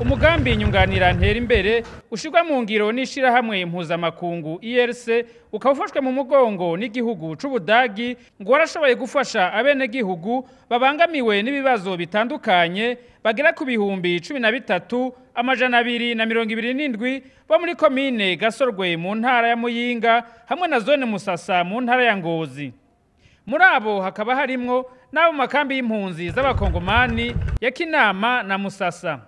Umugambi nyunganira nterimbere ushirwa mu ngiro n'ishirahamwe mpuzamakungu IRC ukawufashwe mu mugongo n'igihugu c'Ubudagi ngo warashoboye gufasha abenegihugu babangamiwe n'ibibazo bitandukanye bagera ku bihumbi 13,227 bo muri komine Gasorwe mu ntara ya Muyinga hamwe na zone Musasa mu ntara ya Ngozi. Muri abo hakaba harimwo n'abo makambi y'impunzi z'abakongomani ya Kinama na Musasa.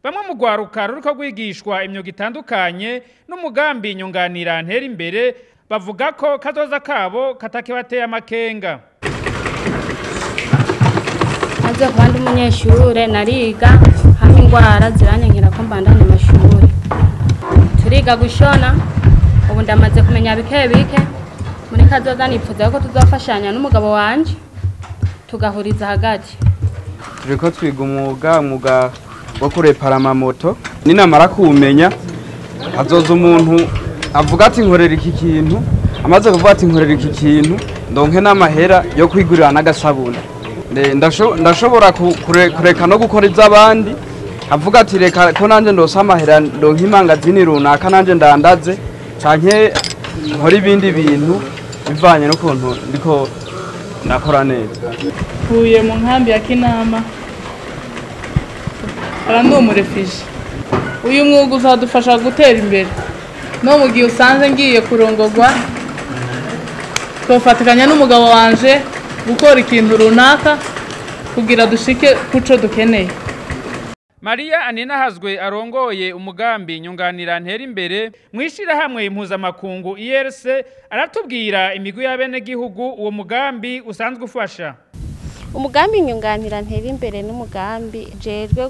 Bamwe mu Urwaruka ruriko rwigishwa imyuga itandukanye n'umugambi nyunganira nterimbere bavuga ko kazoza kabo katakibatera amakenga. Aje kwandi umunyeshure nariga hamwe ingwara ziranyankira ko mbandanye amashuri. Turiga gushona ubu ndamaze kumenya bike bike muri kazoza nipfuza ko tuzafashanya n'umugabo wanje tugahuriza hagati. Turiko twiga umuga wo kurepara amamoto ninamara kumenya hazoza umuntu avuga ati nkorera iki kintu amaze kuvuga ati nkorera iki kintu ndonke n'amahera yo kwigurira n'agasabuna ndashobora kureka no gukora iz'abandi avuga ati reka ko nanje ndosa amahera ndonke imangazini runaka nanje ndandaze canke nkora ibindi bintu bivanye n'ukuntu ndiko ndakora neza. Huye mu nkambi ya Kinama arandi umurefije. Uyu mwuga uzadufasha gutera imbere. No mu gihe usanze ngiye kurongorwa twofatikanya n'umugabo wanje gukora ikintu runaka kugira dushike kuco dukeneye. Maria Aninahazwe arongoye umugambi nyunganira nterimbere mwishirahamwe impuzamakungu IRC aratubwira imigwi y'abenegihugu uwo mugambi usanzwe ufasha. Umugambi nyunganira nterimbere n'umugambi jejwe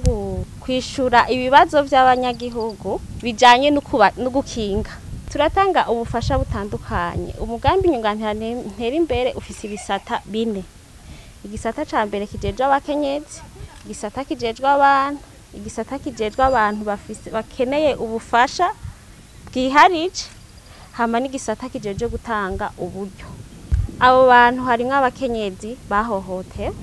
kwishura ibibazo by'abanyagihugu bijanye no gukinga. Turatanga ubufasha butandukanye. Umugambi nyunganira nterimbere ufise ibisata bine. Igisata ca mbere kijejwe abakenyezi, igisata kijejwe abana, igisata kijejwe abantu bakeneye ubufasha bwiharije, hama n'igisata kijejwe gutanga uburyo. Abo bantu harimwo abakenyezi bahohotewe,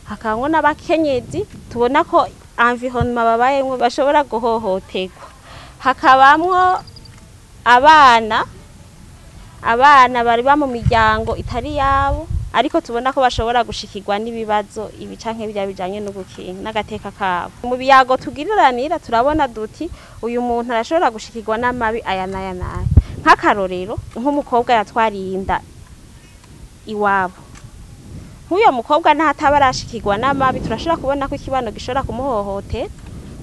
hakabamwo n'abakenyezi tubona ko environnement babayemwo bashobora guhohoterwa, hakabamwo abana bari mu miryango itari yabo ariko tubona ko bashobora gushikirwa n'ibibazo ibi canke bijanye no gukinga n'agateka kabo. Mu biyago tugiriranira turabona duti uyu muntu arashobora gushikirwa n'amabi aya naya naye. Nk'akarorero nk'umukobwa yatwariye inda iwabo, nk'uyo mukobwa ntataba arashikirwa n'amabi turashobora kubona ko ikibano gishobora kumuhohotera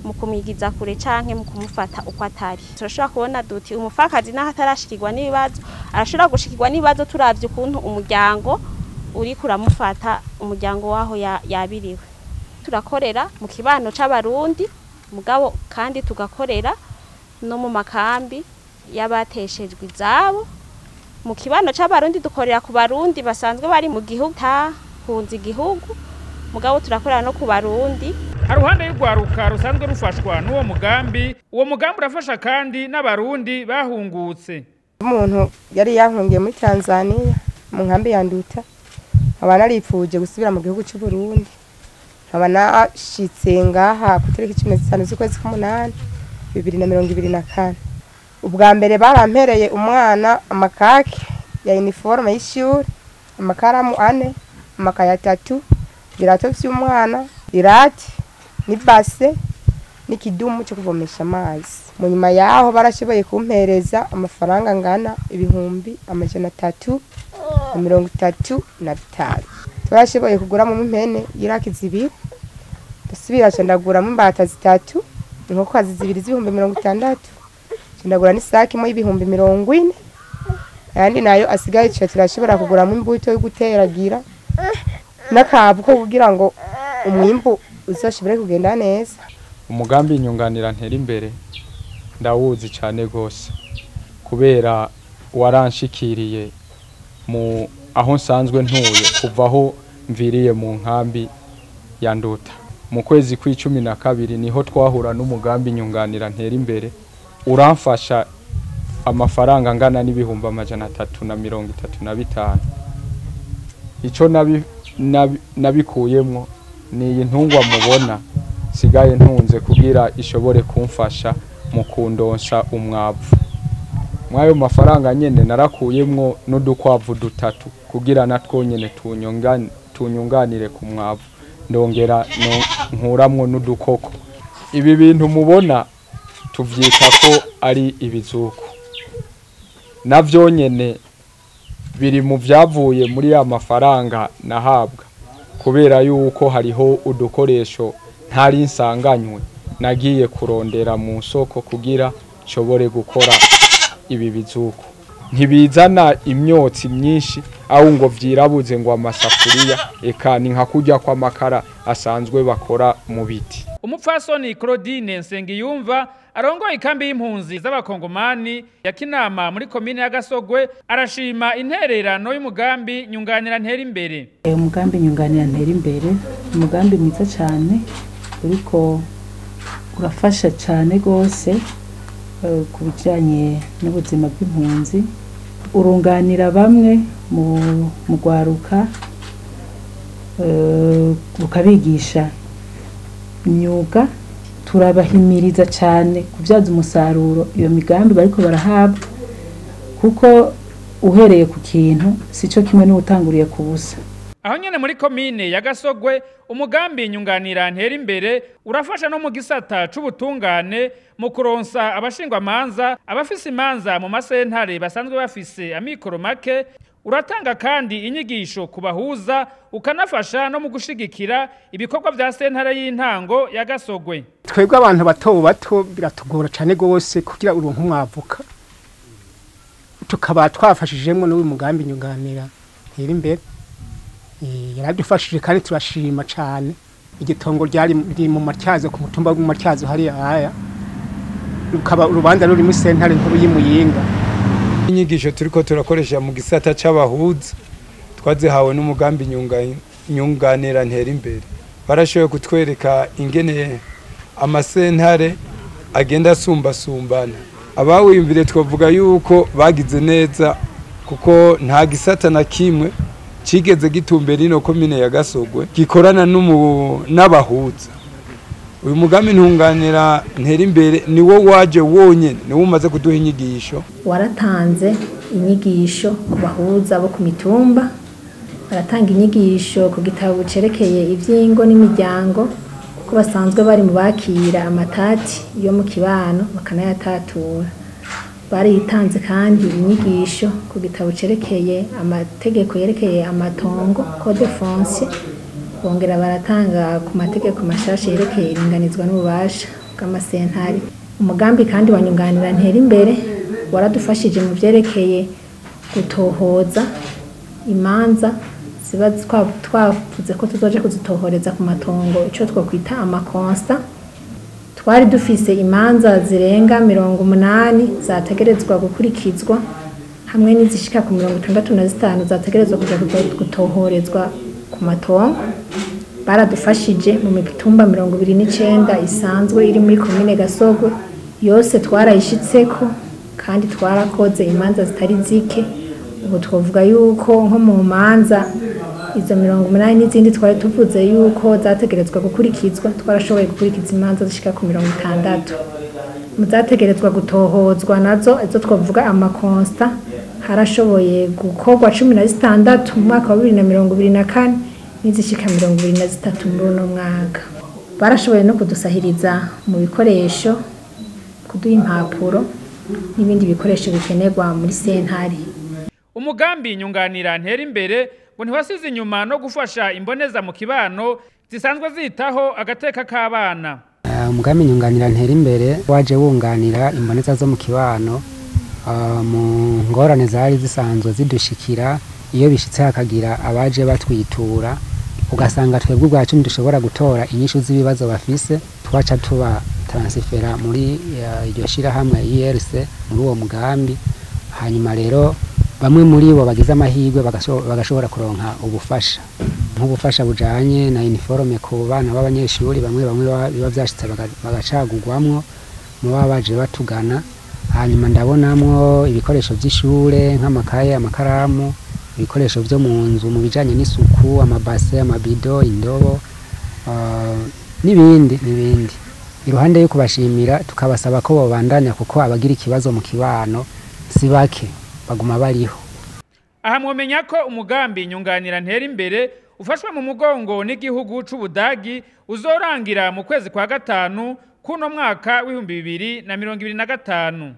mu kumwigiza kure canke mu kumufata uko atari. Turashobora kubona duti umufakazi ntatarashikirwa n'ibibazo arashobora gushikirwa n'ibibazo turavye ukuntu umuryango uri kuramufata umuryango waho yabiriwe. Turakorera mu kibano c'abarundi mugabo kandi tugakorera no mu makambi y'abateshejwe izabo. Mu kibano c'abarundi dukorera ku barundi basanzwe bari mu gihugu tahunze igihugu mugabo turakorera no ku barundi. Haruhande y'Urwaruka rusanzwe rufashwa n'uwo mugambi, uwo mugambi urafasha kandi n'abarundi bahungutse. Umuntu yari yankungiye muri Tanzania mu nkambi ya Nduta abana aripfuje gusubira mu gihugu cy'u Burundi. Abana ashitse ngaha ku tariki 15 z'ukwezi k'umunani 2024. Ubwa mbere barampereye umwana amakake ya uniforme y'ishuri, amakaramu 4, amakaya 3, birato vy'umwana, irati, nibase, n'ikidumu cyo kuvomesha amazi. Mu nyuma yaho barashoboye kumpereza amafaranga angana ibihumbi 335. Turashoboye kugura mu mpene iraki zibiri. Dusubira candagura mu mbata zitatu, inkoko zibiri z'ibihumbi 60. Ndagura n'isaki mo y'ibihumbi 40. Ayandi nayo asigaye turashobora kugura mu imbuto yo guteragira n'akabu ko kugira ngo umwimbu uzoshobore kugenda neza. Umugambi nyunganira nterimbere ndawuzi cyane gose kubera waranshikiriye mu aho nsanzwe ntuye kuvaho mviriye mu nkambi ya Nduta. Mu kwezi kwa12 niho twahura n'umugambi nyunganira nterimbere uramfasha amafaranga angana n'ibihumbi 335. Ico nabikuyemwo ni intungwa mubona sigaye ntunze kugira ishobore kumfasha mu kundonsha umwavu. Mwayo mafaranga nyene narakuyemwo n'udukwavu dutatu kugira natwo nyene tunyunganire ku mwavu, ndongera nkuramwo n'udukoko. Ibi bintu mubona tuvyita ko ari ibizuku, navyo nyene biri mu vyavuye muri ya mafaranga nahabwa, kubera yuko hariho udukoresho ntari nsanganywe nagiye kurondera mu soko kugira nshobore gukora ibi bizuku. Ntibizana imyotsi myinshi aho ngo vyirabuze ngo amasafuriya, eka ni nka kurya kw'amakara asanzwe bakora mu biti. Umupfasoni Claudine Nsengiyumva arongoye ikambi y'impunzi z'abakongomani ya Kinama muri komine ya Gasogwe arashima intererano y'umugambi nyunganira nterimbere. Umugambi nyunganira nterimbere umugambi mwiza cyane uriko urafasha cyane gose ku bijanye n'ubuzima bw'impunzi, urunganira bamwe mu Urwaruka ukabigisha imyuga. Turabahimiriza cyane kubyaza umusaruro iyo migambi bariko barahabwa, kuko uhereye ku kintu sico kimwe n'utanguriye ku busa. Aho nyene muri komine ya Gasogwe umugambi nyunganira nterimbere urafasha no mu gisata c'ubutungane mu kuronsa abashingwa manza abafise imanza mu masentare basanzwe bafise amikoro make. Uratanga kandi inyigisho kubahuza, ukanafasha no mu gushigikira ibikorwa vya sentare y'intango ya Gasogwe. Twebwe abantu bato biratugora cyane gose kugira uronka umwavuka, tukaba twafashijemo n'uyu mugambi nyunganira nterimbere. Yaradufashije kandi turashima cyane. Igitongo ryari mu Matyazo, ku mutumba w'u Matyazo hari aya rukaba urubanza ruri mu sentare nkuru y'Imuyinga. Inyigisho turiko turakoresha mu gisata c'abahuza twazihawe n'umugambi nyunganira nterimbere. Barashoboye kutwereka ingene amasentare agenda asumbasumbana. Abawiyumvire twavuga yuko bagize neza, kuko nta gisata na kimwe cigeze gitumbera ino komine ya Gasogwe gikorana n'abahuza. Uyu mugambi nyunganira nterimbere ni wo waje wonyene, ni wo umaze kuduha inyigisho. Waratanze inyigisho ku bahuza bo ku mitumba, baratanga inyigisho ku gitabo cerekeye ivyingo n'imiryango, kuko basanzwe bari mu bakira amatati yo mu kibano bakanayatatura. Baritanze kandi inyigisho ku gitabo cerekeye amategeko yerekeye amatongo, code foncier. Bongera baratanga ku mategeko mashasha yerekeye iringanizwa n'ububasha bw'amasentare. Umugambi kandi wanyunganira nterimbere waradufashije mu vyerekeye gutohoza imanza ziba twavuze ko tuzoje kuzitohoreza ku matongo, ico twokwita amakonsta. Twari dufise imanza zirenga 80 zategerezwa gukurikizwa, hamwe n'izishika ku 65 zategerezwa kuja gutohorezwa ku matongo. Baradufashije mu mitumba 29 isanzwe iri muri komine Gasogwe, yose twarayishitseko kandi twarakoze imanza zitari zike. Ubu twovuga yuko nko mu manza izo 80 n'izindi twari tuvuze yuko zategerezwa gukurikizwa, twarashoboye gukurikiza imanza zishika ku 60. Mu zategerezwa gutohozwa nazo izo twavuga amakonsta harashoboye gukorwa 16 mu mwaka wa 2024 n'izishika 23 muri uno mwaka. Barashoboye no kudusahiriza mu bikoresho, kuduha impapuro n'ibindi bikoresho bikenerwa muri sentare. Umugambi nyunganira nterimbere ngo ntiwasize inyuma no gufasha imboneza mu kibano zisanzwe zitaho agateka k'abana. Umugambi nyunganira nterimbere waje wunganira imboneza zo mu kibano mu ngorane zari zisanzwe zidushikira. Iyo bishitse hakagira abaje batwitura, ugasanga twebwe ubwacu ntidushobora gutora inyishu z'ibibazo bafise, twaca tuba transfera muri iryo shirahamwe IRC muri uwo mugambi. Hanyuma rero bamwe muri bo bagize amahirwe bagashobora kuronka ubufasha, nk'ubufasha bujanye na uniforme ku bana b'abanyeshuri. Bamwe biba vyashitse bagacagurwamwo mu baje batugana. Hanyuma ndabonamwo ibikoresho vy'ishure nk'amakaye, amakaramu, ibikoresho vyo mu nzu mu bijanye n'isuku, amabase, amabido, indobo, n'ibindi iruhande yo kubashimira tukabasaba ko babandanya kuko abagira ikibazo mu kibano si bake baguma bariho. Aha mwomenya ko umugambi nyunganira ntera imbere ufashwe mu mugongo n'igihugu c'Ubudagi uzorangira mu kwezi kwa gatanu kuno mwaka w'2025.